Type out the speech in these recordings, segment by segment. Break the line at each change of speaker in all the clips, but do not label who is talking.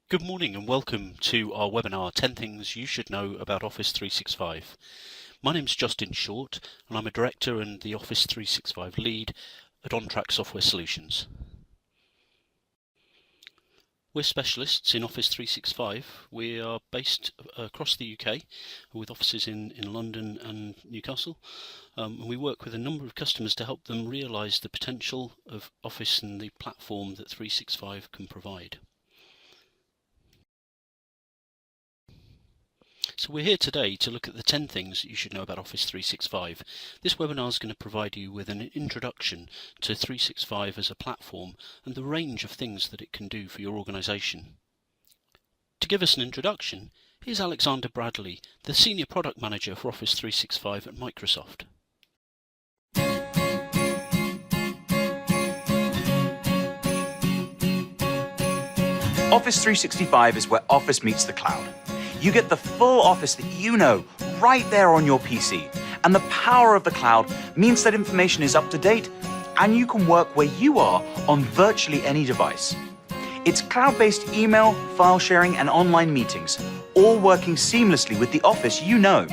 Good morning and welcome to our webinar 10 Things You Should Know About Office 365. My name's Justin Short and I'm a Director and the Office 365 Lead at OnTrack Software Solutions. We're specialists in Office 365. We are based across the UK with offices in London and Newcastle. And we work with a number of customers to help them realise the potential of Office and the platform that 365 can provide. So we're here today to look at the 10 things that you should know about Office 365. This webinar is going to provide you with an introduction to 365 as a platform and the range of things that it can do for your organisation. To give us an introduction, here's Alexander Bradley, the Senior Product Manager for Office 365 at Microsoft.
Office 365 is where Office meets the cloud. You get the full Office that you know right there on your PC. And the power of the cloud means that information is up to date and you can work where you are on virtually any device. It's cloud-based email, file sharing, and online meetings, all working seamlessly with the Office you know.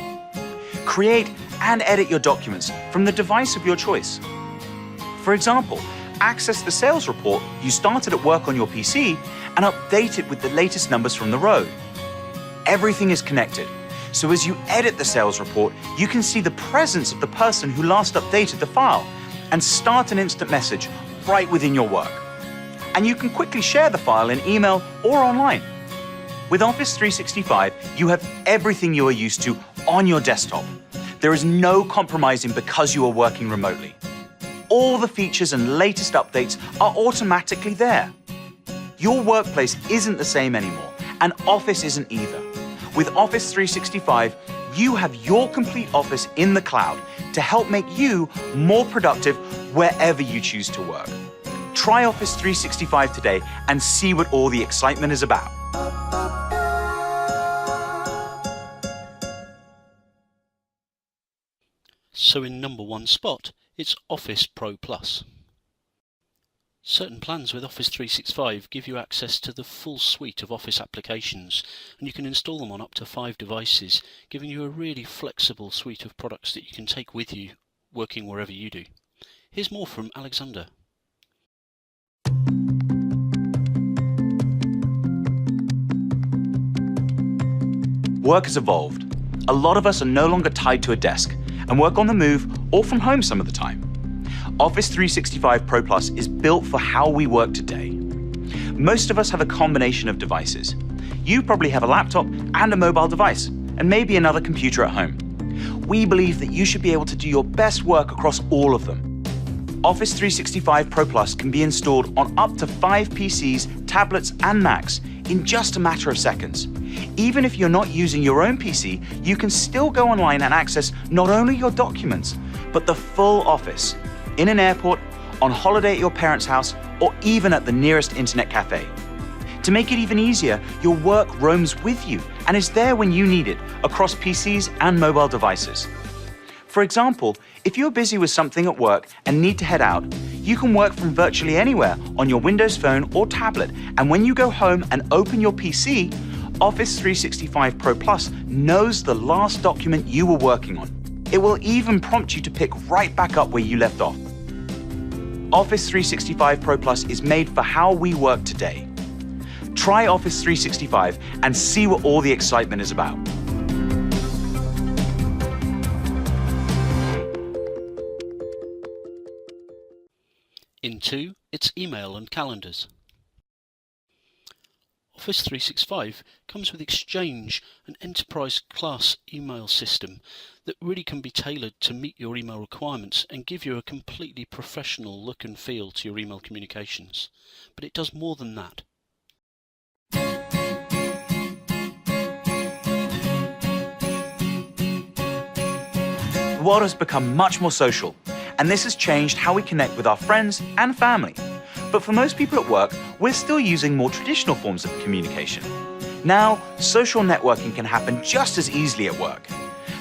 Create and edit your documents from the device of your choice. For example, access the sales report you started at work on your PC and update it with the latest numbers from the road. Everything is connected, so as you edit the sales report, you can see the presence of the person who last updated the file and start an instant message right within your work. And you can quickly share the file in email or online. With Office 365, you have everything you are used to on your desktop. There is no compromising because you are working remotely. All the features and latest updates are automatically there. Your workplace isn't the same anymore, and Office isn't either. With Office 365, you have your complete Office in the cloud to help make you more productive wherever you choose to work. Try Office 365 today and see what all the excitement is about.
So in number one spot, it's Office Pro Plus. Certain plans with Office 365 give you access to the full suite of Office applications, and you can install them on up to 5 devices, giving you a really flexible suite of products that you can take with you, working wherever you do. Here's more from Alexander.
Work has evolved. A lot of us are no longer tied to a desk and work on the move or from home some of the time. Office 365 Pro Plus is built for how we work today. Most of us have a combination of devices. You probably have a laptop and a mobile device, and maybe another computer at home. We believe that you should be able to do your best work across all of them. Office 365 Pro Plus can be installed on up to 5 PCs, tablets, and Macs in just a matter of seconds. Even if you're not using your own PC, you can still go online and access not only your documents, but the full Office. In an airport, on holiday at your parents' house, or even at the nearest internet cafe. To make it even easier, your work roams with you and is there when you need it across PCs and mobile devices. For example, if you're busy with something at work and need to head out, you can work from virtually anywhere on your Windows Phone or tablet, and when you go home and open your PC, Office 365 Pro Plus knows the last document you were working on. It will even prompt you to pick right back up where you left off. Office 365 Pro Plus is made for how we work today. Try Office 365 and see what all the excitement is about.
In 2, it's email and calendars. Office 365 comes with Exchange, an enterprise-class email system that really can be tailored to meet your email requirements and give you a completely professional look and feel to your email communications. But it does more than that.
The world has become much more social, and this has changed how we connect with our friends and family. But for most people at work, we're still using more traditional forms of communication. Now, social networking can happen just as easily at work.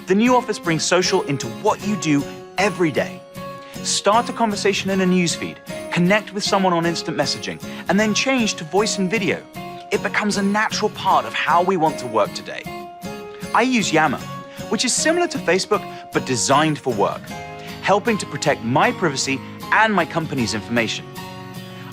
The new Office brings social into what you do every day. Start a conversation in a newsfeed, connect with someone on instant messaging, and then change to voice and video. it becomes a natural part of how we want to work today. I use Yammer, which is similar to Facebook but designed for work, helping to protect my privacy and my company's information.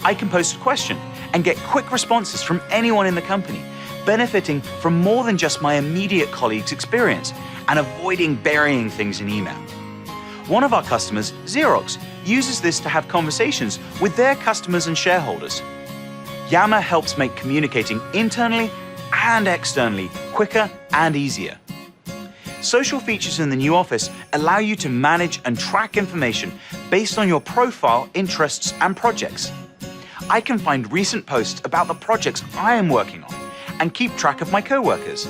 I can post a question and get quick responses from anyone in the company, benefiting from more than just my immediate colleagues' experience and avoiding burying things in email. One of our customers, Xerox, uses this to have conversations with their customers and shareholders. Yammer helps make communicating internally and externally quicker and easier. Social features in the new Office allow you to manage and track information based on your profile, interests, and projects. I can find recent posts about the projects I am working on and keep track of my coworkers.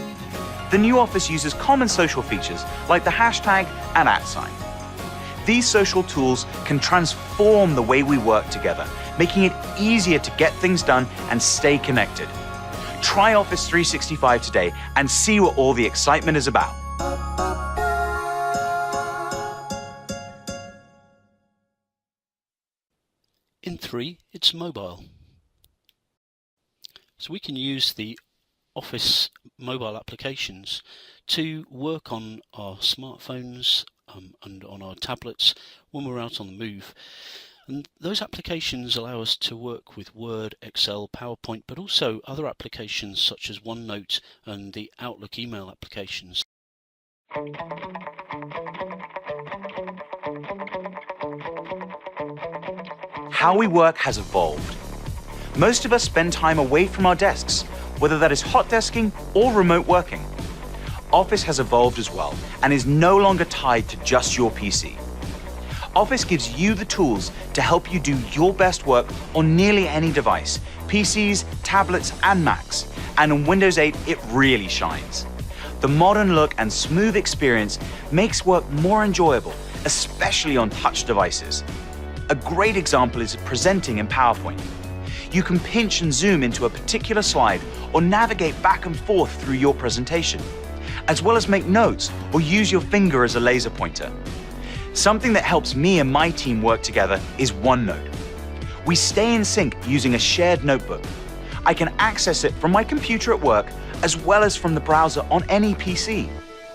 The new Office uses common social features like the hashtag and @sign. These social tools can transform the way we work together, making it easier to get things done and stay connected. Try Office 365 today and see what all the excitement is about.
In 3, it's mobile. So we can use the Office mobile applications to work on our smartphones and on our tablets when we're out on the move. And those applications allow us to work with Word, Excel, PowerPoint, but also other applications such as OneNote and the Outlook email applications.
How we work has evolved. Most of us spend time away from our desks, whether that is hot desking or remote working. Office has evolved as well and is no longer tied to just your PC. Office gives you the tools to help you do your best work on nearly any device, PCs, tablets, and Macs, and on Windows 8 it really shines. The modern look and smooth experience makes work more enjoyable, especially on touch devices. A great example is presenting in PowerPoint. You can pinch and zoom into a particular slide or navigate back and forth through your presentation, as well as make notes or use your finger as a laser pointer. Something that helps me and my team work together is OneNote. We stay in sync using a shared notebook. I can access it from my computer at work as well as from the browser on any PC.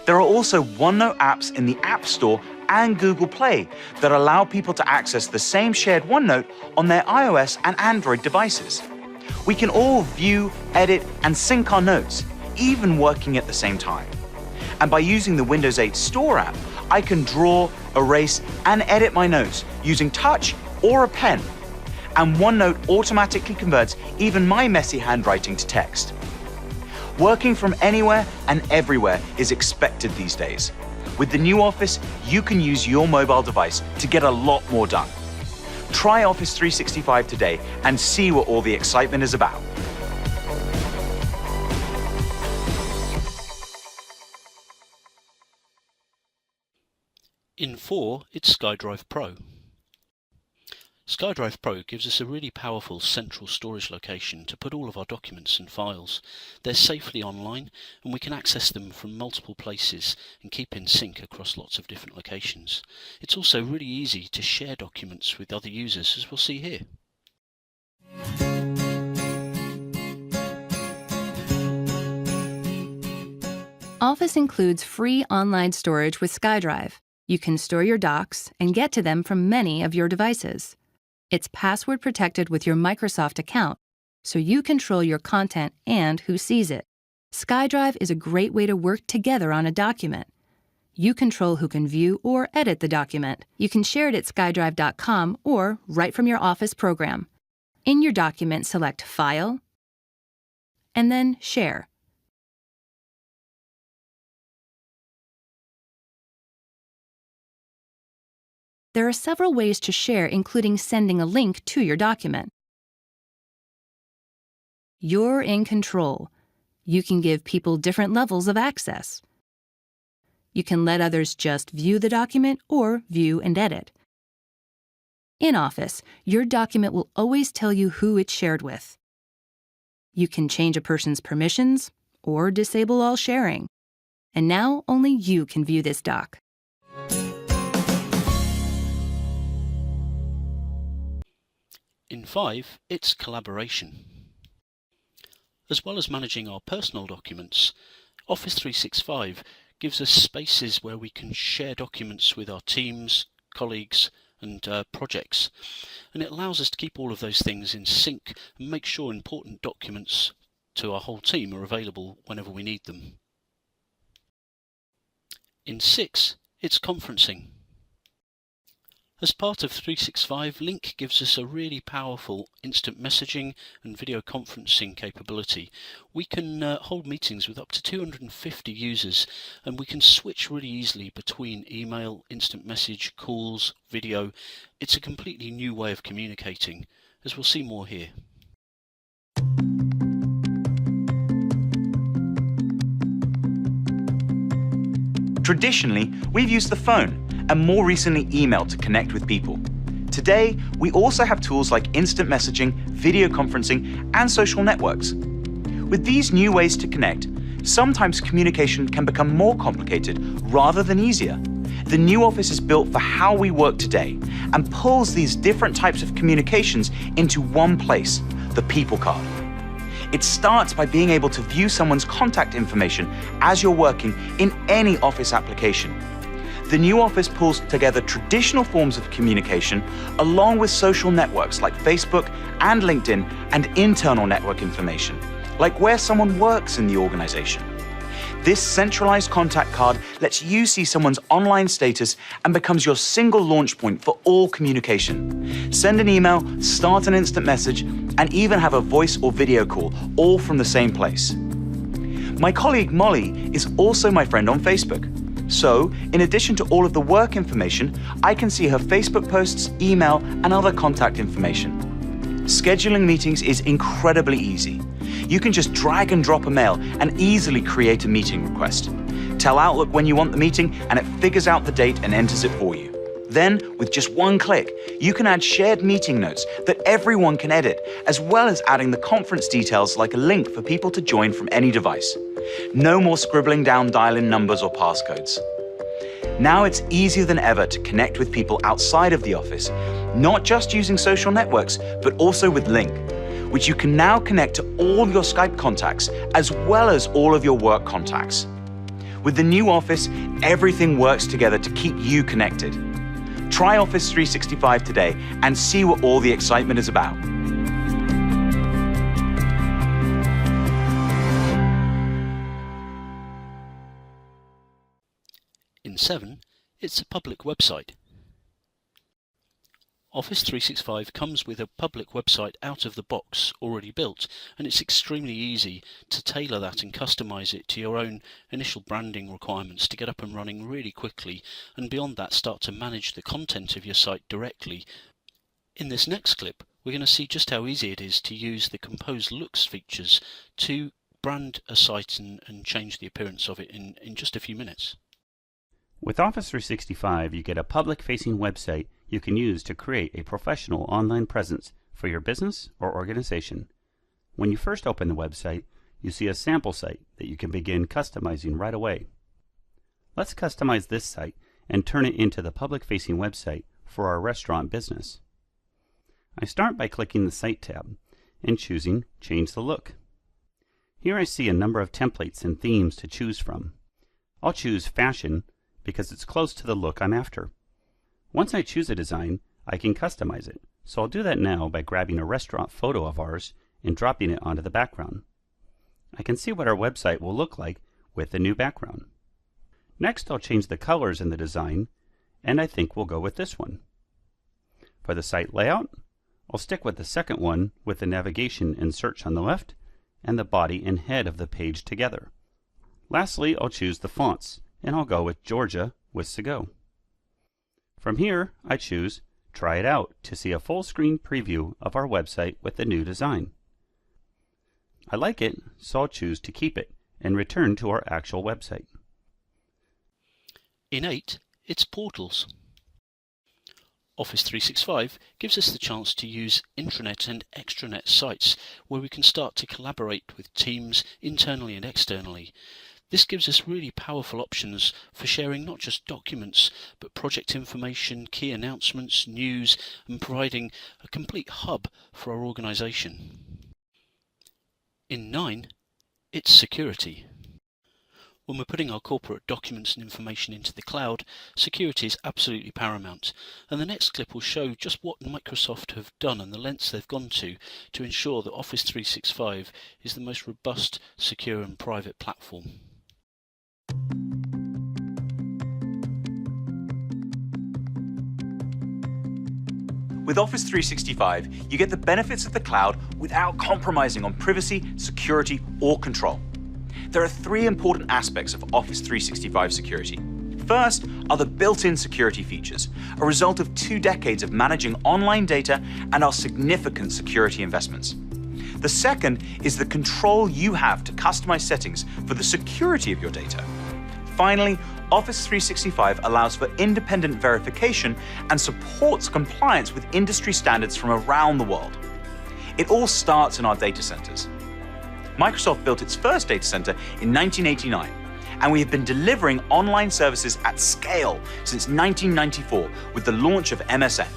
There are also OneNote apps in the App Store and Google Play that allow people to access the same shared OneNote on their iOS and Android devices. We can all view, edit, and sync our notes, even working at the same time. And by using the Windows 8 Store app, I can draw, erase, and edit my notes using touch or a pen. And OneNote automatically converts even my messy handwriting to text. Working from anywhere and everywhere is expected these days. With the new Office, you can use your mobile device to get a lot more done. Try Office 365 today and see what all the excitement is about.
In 4, it's SkyDrive Pro. SkyDrive Pro gives us a really powerful central storage location to put all of our documents and files. They're safely online and we can access them from multiple places and keep in sync across lots of different locations. It's also really easy to share documents with other users, as we'll see here.
Office includes free online storage with SkyDrive. You can store your docs and get to them from many of your devices. It's password protected with your Microsoft account, so you control your content and who sees it. SkyDrive is a great way to work together on a document. You control who can view or edit the document. You can share it at skydrive.com or right from your Office program. In your document, select File, and then Share. There are several ways to share, including sending a link to your document. You're in control. You can give people different levels of access. You can let others just view the document or view and edit. In Office, your document will always tell you who it's shared with. You can change a person's permissions or disable all sharing. And now only you can view this doc.
In 5, it's collaboration. As well as managing our personal documents, Office 365 gives us spaces where we can share documents with our teams, colleagues and projects, and it allows us to keep all of those things in sync and make sure important documents to our whole team are available whenever we need them. In 6, it's conferencing. As part of 365, Lync gives us a really powerful instant messaging and video conferencing capability. We can hold meetings with up to 250 users, and we can switch really easily between email, instant message, calls, video. It's a completely new way of communicating, as we'll see more here.
Traditionally, we've used the phone, and more recently email to connect with people. Today, we also have tools like instant messaging, video conferencing, and social networks. With these new ways to connect, sometimes communication can become more complicated rather than easier. The new Office is built for how we work today and pulls these different types of communications into one place, the People Card. It starts by being able to view someone's contact information as you're working in any Office application. The new Office pulls together traditional forms of communication along with social networks like Facebook and LinkedIn and internal network information, like where someone works in the organization. This centralized contact card lets you see someone's online status and becomes your single launch point for all communication. Send an email, start an instant message, and even have a voice or video call, all from the same place. My colleague Molly is also my friend on Facebook. So, in addition to all of the work information, I can see her Facebook posts, email, and other contact information. Scheduling meetings is incredibly easy. You can just drag and drop a mail and easily create a meeting request. Tell Outlook when you want the meeting and it figures out the date and enters it for you. Then, with just one click, you can add shared meeting notes that everyone can edit, as well as adding the conference details like a link for people to join from any device. No more scribbling down dial-in numbers or passcodes. Now it's easier than ever to connect with people outside of the office, not just using social networks, but also with Lync, which you can now connect to all your Skype contacts, as well as all of your work contacts. With the new Office, everything works together to keep you connected. Try Office 365 today and see what all the excitement is about.
In 7, it's a public website. Office 365 comes with a public website out of the box already built, and it's extremely easy to tailor that and customize it to your own initial branding requirements to get up and running really quickly, and beyond that start to manage the content of your site directly. In this next clip, we're going to see just how easy it is to use the Compose Looks features to brand a site and change the appearance of it in just a few minutes.
With Office 365, you get a public-facing website you can use to create a professional online presence for your business or organization. When you first open the website, you see a sample site that you can begin customizing right away. Let's customize this site and turn it into the public-facing website for our restaurant business. I start by clicking the Site tab and choosing Change the Look. Here I see a number of templates and themes to choose from. I'll choose Fashion because it's close to the look I'm after. Once I choose a design, I can customize it, so I'll do that now by grabbing a restaurant photo of ours and dropping it onto the background. I can see what our website will look like with the new background. Next, I'll change the colors in the design, and I think we'll go with this one. For the site layout, I'll stick with the second one with the navigation and search on the left and the body and head of the page together. Lastly, I'll choose the fonts, and I'll go with Georgia with to go. From here, I choose Try It Out to see a full screen preview of our website with the new design. I like it, so I'll choose to keep it and return to our actual website.
In 8, it's portals. Office 365 gives us the chance to use intranet and extranet sites where we can start to collaborate with teams internally and externally. This gives us really powerful options for sharing not just documents, but project information, key announcements, news, and providing a complete hub for our organization. In 9, it's security. When we're putting our corporate documents and information into the cloud, security is absolutely paramount, and the next clip will show just what Microsoft have done and the lengths they've gone to ensure that Office 365 is the most robust, secure and private platform.
With Office 365, you get the benefits of the cloud without compromising on privacy, security, or control. There are 3 important aspects of Office 365 security. First are the built-in security features, a result of 2 decades of managing online data and our significant security investments. The second is the control you have to customize settings for the security of your data. Finally, Office 365 allows for independent verification and supports compliance with industry standards from around the world. It all starts in our data centers. Microsoft built its first data center in 1989, and we have been delivering online services at scale since 1994 with the launch of MSN.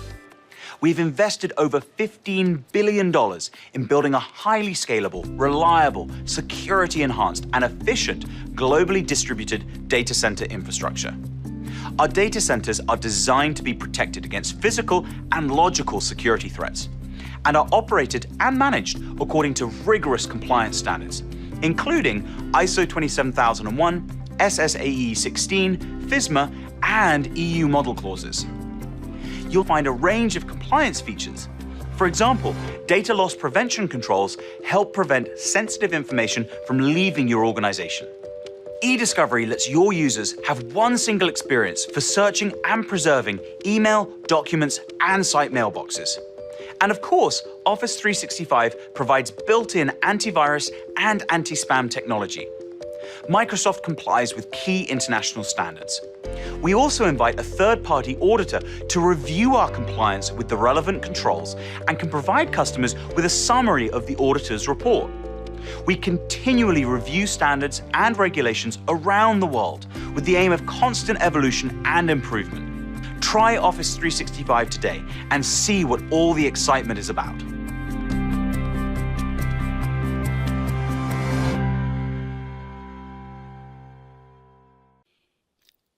We've invested over $15 billion in building a highly scalable, reliable, security-enhanced, and efficient globally distributed data center infrastructure. Our data centers are designed to be protected against physical and logical security threats, and are operated and managed according to rigorous compliance standards, including ISO 27001, SSAE 16, FISMA, and EU model clauses. You'll find a range of compliance features. For example, data loss prevention controls help prevent sensitive information from leaving your organization. eDiscovery lets your users have one single experience for searching and preserving email, documents, and site mailboxes. And of course, Office 365 provides built-in antivirus and anti-spam technology. Microsoft complies with key international standards. We also invite a third-party auditor to review our compliance with the relevant controls and can provide customers with a summary of the auditor's report. We continually review standards and regulations around the world with the aim of constant evolution and improvement. Try Office 365 today and see what all the excitement is about.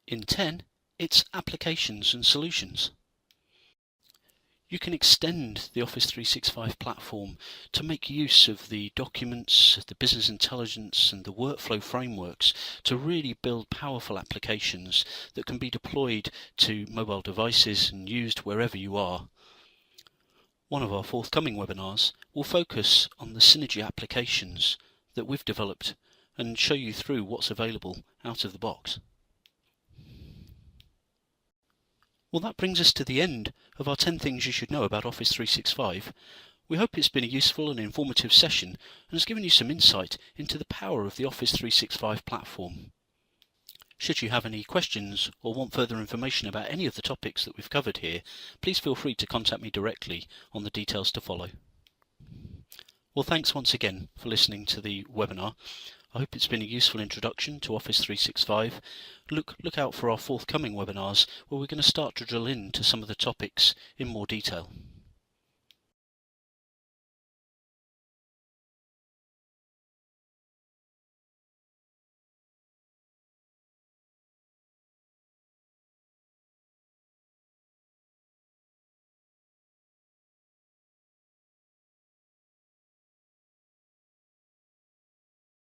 In 10, it's applications and solutions. You can extend the Office 365 platform to make use of the documents, the business intelligence and the workflow frameworks to really build powerful applications that can be deployed to mobile devices and used wherever you are. One of our forthcoming webinars will focus on the Synergy applications that we've developed and show you through what's available out of the box. Well, that brings us to the end of our 10 things you should know about Office 365. We hope it's been a useful and informative session and has given you some insight into the power of the Office 365 platform. Should you have any questions or want further information about any of the topics that we've covered here, please feel free to contact me directly on the details to follow. Well, thanks once again for listening to the webinar. I hope it's been a useful introduction to Office 365. Look out for our forthcoming webinars where we're going to start to drill into some of the topics in more detail.